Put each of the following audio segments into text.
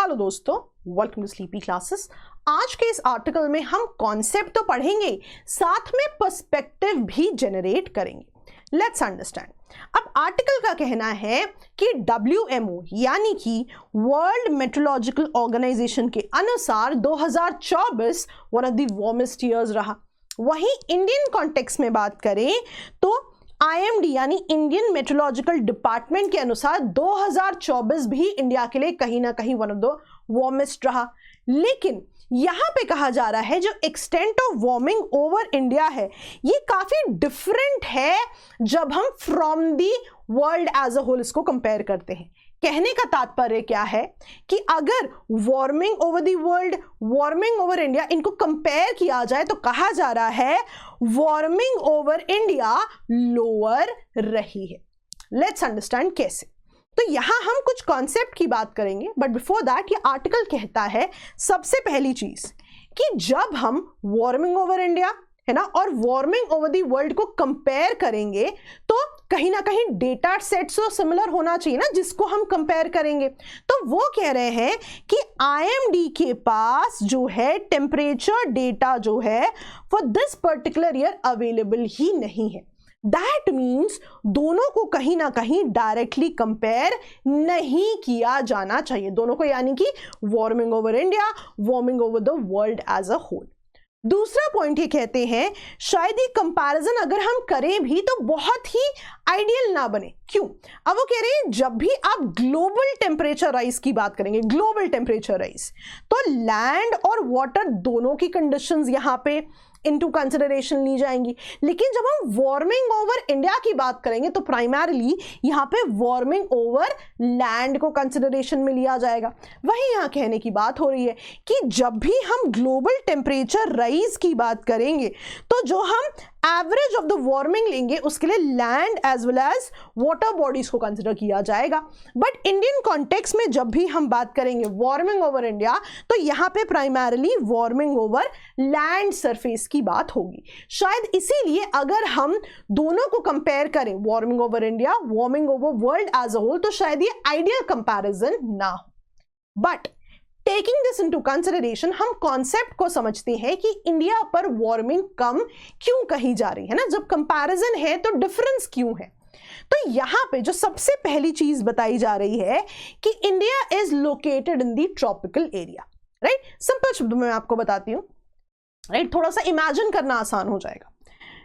Hello दोस्तों, welcome to sleepy classes. आज के इस आर्टिकल में हम कॉन्सेप्ट तो पढ़ेंगे, साथ में पर्सपेक्टिव भी जनरेट करेंगे। Let's understand. अब आर्टिकल का कहना है कि WMO यानी कि वर्ल्ड मेट्रोलॉजिकल ऑर्गेनाइजेशन के अनुसार 2024 one of the warmest years रहा। वहीं इंडियन कॉन्टेक्स्ट में बात करें तो IMD यानी इंडियन मेट्रोलॉजिकल डिपार्टमेंट के अनुसार 2024 भी इंडिया के लिए कहीं ना कहीं वन ऑफ द वार्मेस्ट रहा। लेकिन यहां पे कहा जा रहा है जो extent of warming over India है ये काफी डिफरेंट है जब हम from the world as a whole इसको कंपेयर करते हैं। कहने का तात्पर्य क्या है कि अगर warming over the world, warming over India, इनको कंपेयर किया जाए तो कहा जा रहा है वार्मिंग ओवर इंडिया लोअर रही है। लेट्स अंडरस्टैंड कैसे। तो यहां हम कुछ कॉन्सेप्ट की बात करेंगे, बट बिफोर दैट ये आर्टिकल कहता है सबसे पहली चीज कि जब हम वार्मिंग ओवर इंडिया है ना और वार्मिंग ओवर द वर्ल्ड को कंपेयर करेंगे तो कहीं ना कहीं डेटा सेट्स तो सिमिलर होना चाहिए ना जिसको हम कंपेयर करेंगे। तो वो कह रहे हैं कि IMD के पास जो है टेम्परेचर डेटा जो है for this particular year available ही नहीं है। दैट मीन्स दोनों को कहीं ना कहीं डायरेक्टली कंपेयर नहीं किया जाना चाहिए, दोनों को, यानी कि warming over India, warming over the world as a whole. दूसरा पॉइंट ये कहते हैं शायद ये कंपैरिजन अगर हम करें भी तो बहुत ही आइडियल ना बने। क्यों? अब वो कह रहे हैं जब भी आप ग्लोबल टेम्परेचर राइज की बात करेंगे, ग्लोबल टेम्परेचर राइज, तो लैंड और वाटर दोनों की कंडीशंस यहां पे इनटू कंसिडरेशन ली जाएंगी। लेकिन जब हम वार्मिंग ओवर इंडिया की बात करेंगे तो प्राइमरीली यहां पे वार्मिंग ओवर लैंड को कंसिडरेशन में लिया जाएगा। वही यहां कहने की बात हो रही है कि जब भी हम ग्लोबल टेम्परेचर राइज की बात करेंगे तो जो हम एवरेज ऑफ द वार्मिंग लेंगे उसके लिए land as well as water bodies को कंसिडर किया जाएगा। बट इंडियन कॉन्टेक्स्ट में जब भी हम बात करेंगे वार्मिंग ओवर इंडिया तो यहां पे primarily warming over land surface की बात होगी। शायद इसीलिए अगर हम दोनों को कंपेयर करें warming over India, warming over world as a whole, तो शायद ये आइडियल कंपैरिजन ना हो। But taking this into consideration हम कॉन्सेप्ट को समझते हैं कि इंडिया पर वार्मिंग कम क्यों कही जा रही है ना, जब कंपैरिजन है तो डिफरेंस क्यों है। तो यहां पे जो सबसे पहली चीज बताई जा रही है कि India is located in the tropical area, right. Simple शब्दों में मैं आपको बताती हूं, राइट, थोड़ा सा इमेजिन करना आसान हो जाएगा।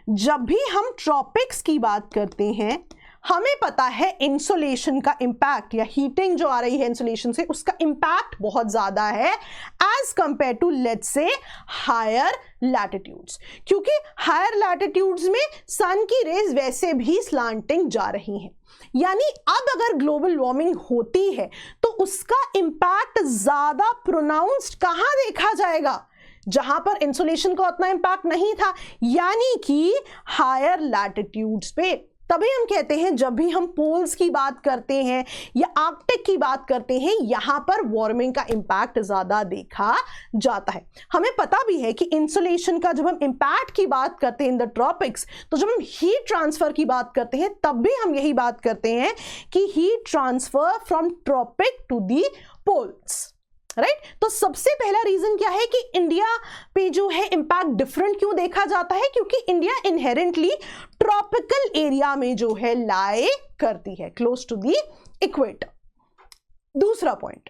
जब भी हम ट्रॉपिक्स की बात करते हैं हमें पता है इंसोलेशन का इंपैक्ट या हीटिंग जो आ रही है इंसोलेशन से उसका इंपैक्ट बहुत ज्यादा है as compare to let's say higher latitudes, क्योंकि हायर लैटिट्यूड्स में सन की रेज वैसे भी स्लांटिंग जा रही हैं। यानी अब अगर ग्लोबल वार्मिंग होती है तो उसका इंपैक्ट ज्यादा प्रोनाउंस्ड कहां देखा जाएगा? जहां पर इंसुलेशन का उतना इंपैक्ट नहीं था, यानी कि हायर लैटिट्यूड्स पे। तभी हम कहते हैं जब भी हम पोल्स की बात करते हैं या आर्कटिक की बात करते हैं यहां पर वार्मिंग का इंपैक्ट ज्यादा देखा जाता है। हमें पता भी है कि इंसुलेशन का जब हम इंपैक्ट की बात करते हैं इन द ट्रॉपिक्स, तो जब हम हीट ट्रांसफर की बात करते हैं तब भी हम यही बात करते हैं कि heat transfer from tropic to the poles, right. तो सबसे पहला रीजन क्या है कि इंडिया पे जो है इंपैक्ट डिफरेंट क्यों देखा जाता है? क्योंकि इंडिया इनहेरेंटली ट्रॉपिकल एरिया में जो है लाई करती है, क्लोज टू दी इक्वेटर। दूसरा पॉइंट,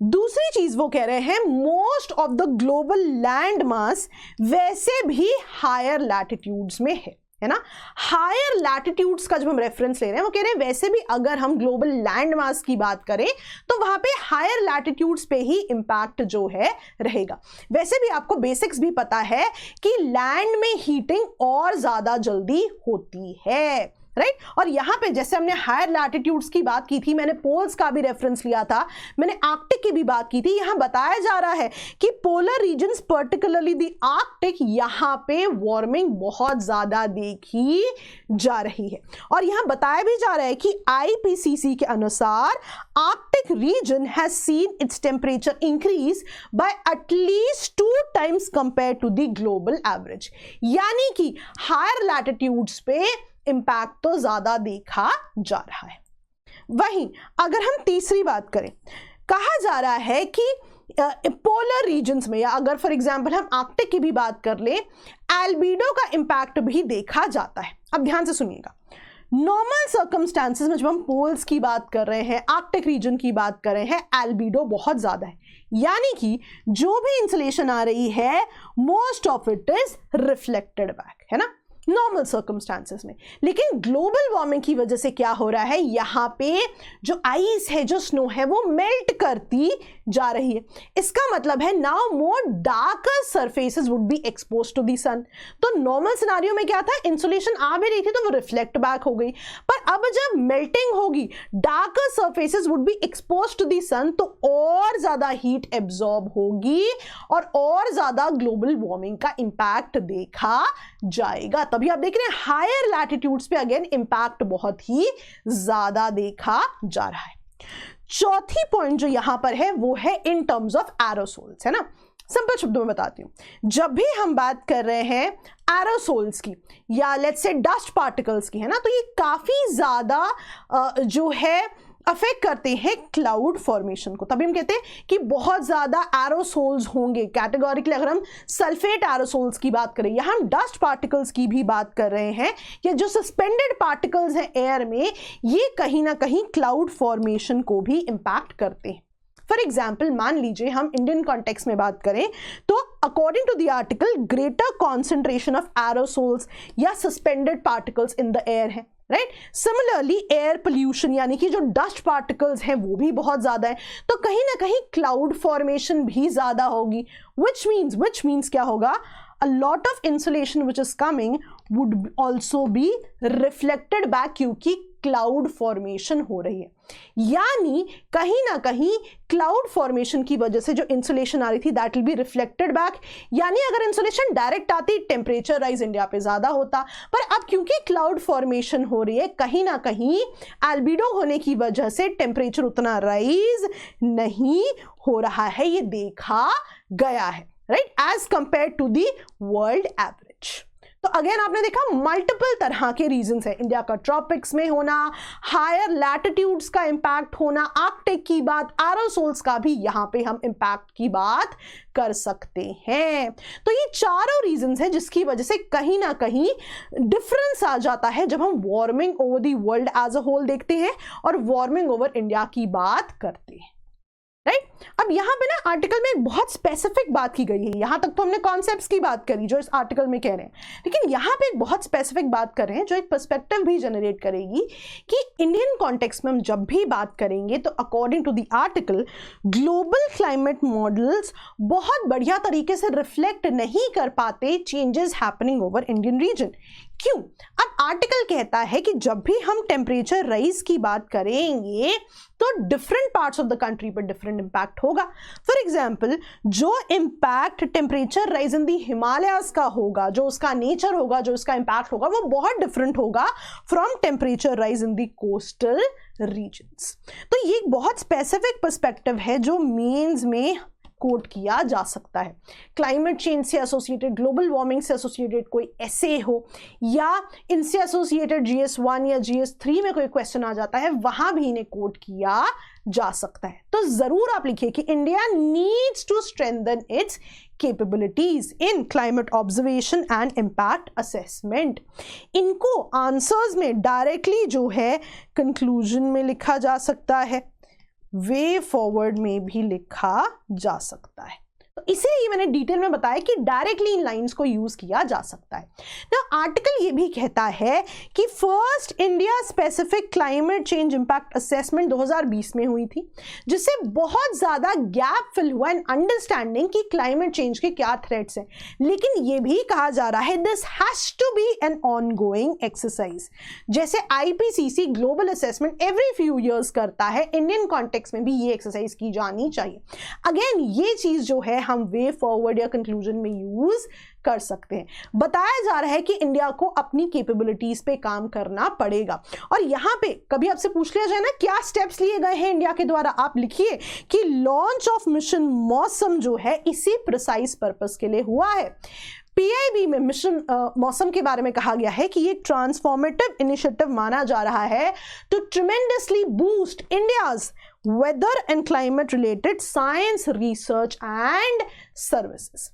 दूसरी चीज वो कह रहे हैं most of the global land mass वैसे भी हायर लैटिट्यूड्स में है ना। हायर लैटिट्यूड्स का जब हम रेफरेंस ले रहे हैं वो कह रहे हैं वैसे भी अगर हम ग्लोबल लैंड मास की बात करें तो वहां पे हायर लैटिट्यूड्स पे ही इंपैक्ट जो है रहेगा। वैसे भी आपको बेसिक्स भी पता है कि लैंड में हीटिंग और ज्यादा जल्दी होती है, राइट। और यहां पे जैसे हमने हायर लैटिट्यूड्स की बात की थी, मैंने पोल्स का भी रेफरेंस लिया था, मैंने आर्कटिक की भी बात की थी। यहां बताया जा रहा है कि polar regions particularly the Arctic, यहां पे वार्मिंग बहुत ज्यादा देखी जा रही है। और यहां बताया भी जा रहा है कि IPCC के अनुसार Arctic region has seen its temperature increase by at least 2 times compare to the global average, यानी कि हायर लैटिट्यूड्स पे इंपैक्ट तो ज्यादा देखा जा रहा है। वहीं अगर हम तीसरी बात करें, कहा जा रहा है कि पोलर रीजन्स में, या अगर फॉर एग्जांपल हम आर्कटिक की भी बात कर ले, एल्बिडो का इंपैक्ट भी देखा जाता है। अब ध्यान से सुनिएगा, नॉर्मल सर्कमस्टांसेस में जब हम पोल्स की बात कर रहे हैं, आर्कटिक रीजन की बात कर रहे हैं, एल्बिडो बहुत ज्यादा है, यानी कि जो भी इंसुलेशन आ रही है most of it is reflected back, है ना, नॉर्मल सर्कमस्टांसेस में। लेकिन ग्लोबल वार्मिंग की वजह से क्या हो रहा है, यहाँ पे जो आइस है, जो स्नो है, वो मेल्ट करती जा रही है। इसका मतलब है now more darker surfaces would be exposed to the sun. तो नॉर्मल सिनेरियो में क्या था, इंसुलेशन आ भी रही थी तो वो रिफ्लेक्ट बैक हो गई, पर अब जब मेल्टिंग होगी, darker surfaces would be exposed to the sun, तो और ज्यादा हीट एब्जॉर्ब होगी और ज्यादा ग्लोबल वार्मिंग का इंपैक्ट देखा जाएगा। तभी आप देख रहे हैं हायर लैटिट्यूड्स पे अगेन इंपैक्ट बहुत ही ज्यादा देखा जा रहा है। चौथी पॉइंट जो यहां पर है वो है इन टर्म्स ऑफ एरोसोल्स, है ना। सिंपल शब्दों में बताती हूं, जब भी हम बात कर रहे हैं एरोसोल्स की या लेट्स से डस्ट पार्टिकल्स की, है ना, तो ये काफी ज्यादा जो है अफेक्ट करते हैं क्लाउड फॉर्मेशन को। तभी हम कहते हैं कि बहुत ज्यादा एरोसोल्स होंगे। कैटेगोरिकली अगर हम सल्फेट एरोसोल्स की बात करें या हम डस्ट पार्टिकल्स की भी बात कर रहे हैं, या जो सस्पेंडेड पार्टिकल्स हैं एयर में, ये कहीं ना कहीं क्लाउड फॉर्मेशन को भी इंपैक्ट करते हैं। फॉर एग्जाम्पल मान लीजिए हम इंडियन कॉन्टेक्स्ट में बात करें तो according to the article greater concentration of aerosols या suspended particles in the air है, राइट। सिमिलरली एयर पोल्यूशन यानी कि जो डस्ट पार्टिकल्स हैं वो भी बहुत ज्यादा है, तो कहीं ना कहीं क्लाउड फॉर्मेशन भी ज्यादा होगी, which means क्या होगा, a lot of insulation which is coming would also be reflected back, क्योंकि क्लाउड फॉर्मेशन हो रही है। यानी कहीं ना कहीं क्लाउड फॉर्मेशन की वजह से जो इंसुलेशन आ रही थी that will be reflected back, यानी अगर इंसुलेशन डायरेक्ट आती टेम्परेचर राइज इंडिया पे ज्यादा होता, पर अब क्योंकि क्लाउड फॉर्मेशन हो रही है, कहीं ना कहीं एल्बिडो होने की वजह से टेम्परेचर उतना राइज नहीं हो रहा है, ये देखा गया है, right, as compare to the world average. तो अगेन आपने देखा मल्टीपल तरह के रीजंस है, इंडिया का ट्रॉपिक्स में होना, हायर लैटिट्यूड्स का इंपैक्ट होना, आर्कटिक की बात, एरोसोल्स का भी यहाँ पे हम इंपैक्ट की बात कर सकते हैं। तो ये चारों रीजंस है जिसकी वजह से कहीं ना कहीं डिफरेंस आ जाता है जब हम warming over the world as a whole देखते हैं और वार्मिंग ओवर इंडिया की बात करते हैं, राइट। अब यहाँ पे ना आर्टिकल में एक बहुत स्पेसिफिक बात की गई है। यहाँ तक तो हमने कॉन्सेप्ट्स की बात करी जो इस आर्टिकल में कह रहे हैं, लेकिन यहाँ पे एक बहुत स्पेसिफिक बात कर रहे हैं जो एक पर्सपेक्टिव भी जनरेट करेगी कि इंडियन कॉन्टेक्स्ट में हम जब भी बात करेंगे तो according to the article global climate models बहुत बढ़िया तरीके से रिफ्लेक्ट नहीं कर पाते changes happening over Indian region. क्यों? अब आर्टिकल कहता है कि जब भी हम टेम्परेचर राइज की बात करेंगे तो different parts of the country पर डिफरेंट इंपैक्ट होगा। फॉर एग्जाम्पल जो इंपैक्ट टेम्परेचर राइज इन दी हिमालयाज का होगा, जो उसका नेचर होगा, जो उसका इंपैक्ट होगा, वो बहुत डिफरेंट होगा from temperature rise in the coastal regions. तो ये एक बहुत स्पेसिफिक पर्सपेक्टिव है जो मेंस में कोट किया जा सकता है। क्लाइमेट चेंज से एसोसिएटेड, ग्लोबल वार्मिंग से एसोसिएटेड कोई ऐसे हो या इनसे एसोसिएटेड GS1 या GS3 में कोई क्वेश्चन आ जाता है, वहां भी इन्हें कोट किया जा सकता है। तो जरूर आप लिखिए कि India needs to strengthen its capabilities in climate observation and impact assessment। इनको आंसर्स में डायरेक्टली जो है कंक्लूजन में लिखा जा सकता है, वे फॉरवर्ड में भी लिखा जा सकता है। तो इसीलिए मैंने डिटेल में बताया कि डायरेक्टली इन लाइंस को यूज किया जा सकता है ना। आर्टिकल ये भी कहता है कि first India specific climate change impact assessment 2020 में हुई थी, जिससे बहुत ज्यादा गैप फिल हुआ इन अंडरस्टैंडिंग कि क्लाइमेट चेंज के क्या थ्रेट्स हैं। लेकिन ये भी कहा जा रहा है this has to be an ongoing exercise. जैसे IPCC global assessment every few years करता है, इंडियन कॉन्टेक्स्ट में भी ये एक्सरसाइज की जानी चाहिए। अगेन ये चीज जो है हम वे फॉरवर्ड या कंक्लूजन में यूज कर सकते हैं। बताया जा रहा है कि इंडिया को अपनी कैपेबिलिटीज पे काम करना पड़ेगा। और यहां पे कभी आपसे पूछ लिया जाए ना क्या स्टेप्स लिए गए हैं इंडिया के द्वारा, आप लिखिए कि लॉन्च ऑफ मिशन मौसम जो है इसी प्रिसाइज पर्पस के लिए हुआ है। PIB में मिशन मौसम के बारे में कहा गया है कि ये ट्रांसफॉर्मेटिव इनिशिएटिव माना जा रहा है to tremendously boost India's weather and climate related science research and services.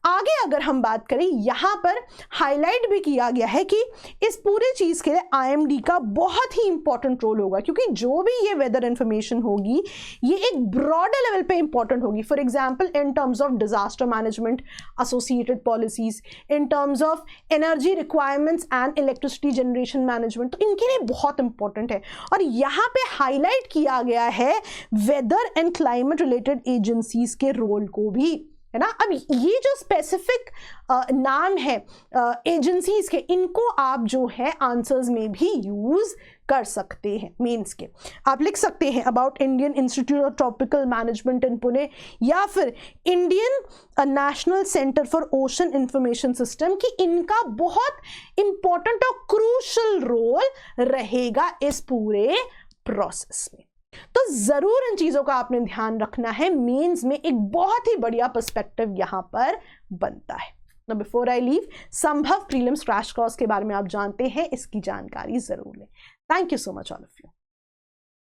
आगे अगर हम बात करें, यहां पर हाईलाइट भी किया गया है कि इस पूरी चीज के लिए IMD का बहुत ही इंपॉर्टेंट रोल होगा, क्योंकि जो भी ये वेदर इंफॉर्मेशन होगी ये एक ब्रॉडर लेवल पे इंपॉर्टेंट होगी। For example in terms of disaster management associated policies, in terms of energy requirements and electricity generation management, तो इनके लिए बहुत इंपॉर्टेंट है। और यहाँ पे हाईलाइट किया गया है weather and climate related agencies के रोल को भी, है ना। अब ये जो स्पेसिफिक नाम है एजेंसीज के, इनको आप जो है आंसर्स में भी यूज कर सकते हैं। मेंस के आप लिख सकते हैं about Indian Institute of Tropical Management in Pune, या फिर Indian National Centre for Ocean Information System, कि इनका बहुत इंपॉर्टेंट और क्रूशल रोल रहेगा इस पूरे प्रोसेस में। तो जरूर इन चीजों का आपने ध्यान रखना है, मेंस में एक बहुत ही बढ़िया पर्सपेक्टिव यहां पर बनता है। Now before I leave, संभव प्रीलिम्स क्रैश कोर्स के बारे में आप जानते हैं, इसकी जानकारी जरूर लें। Thank you so much all of you.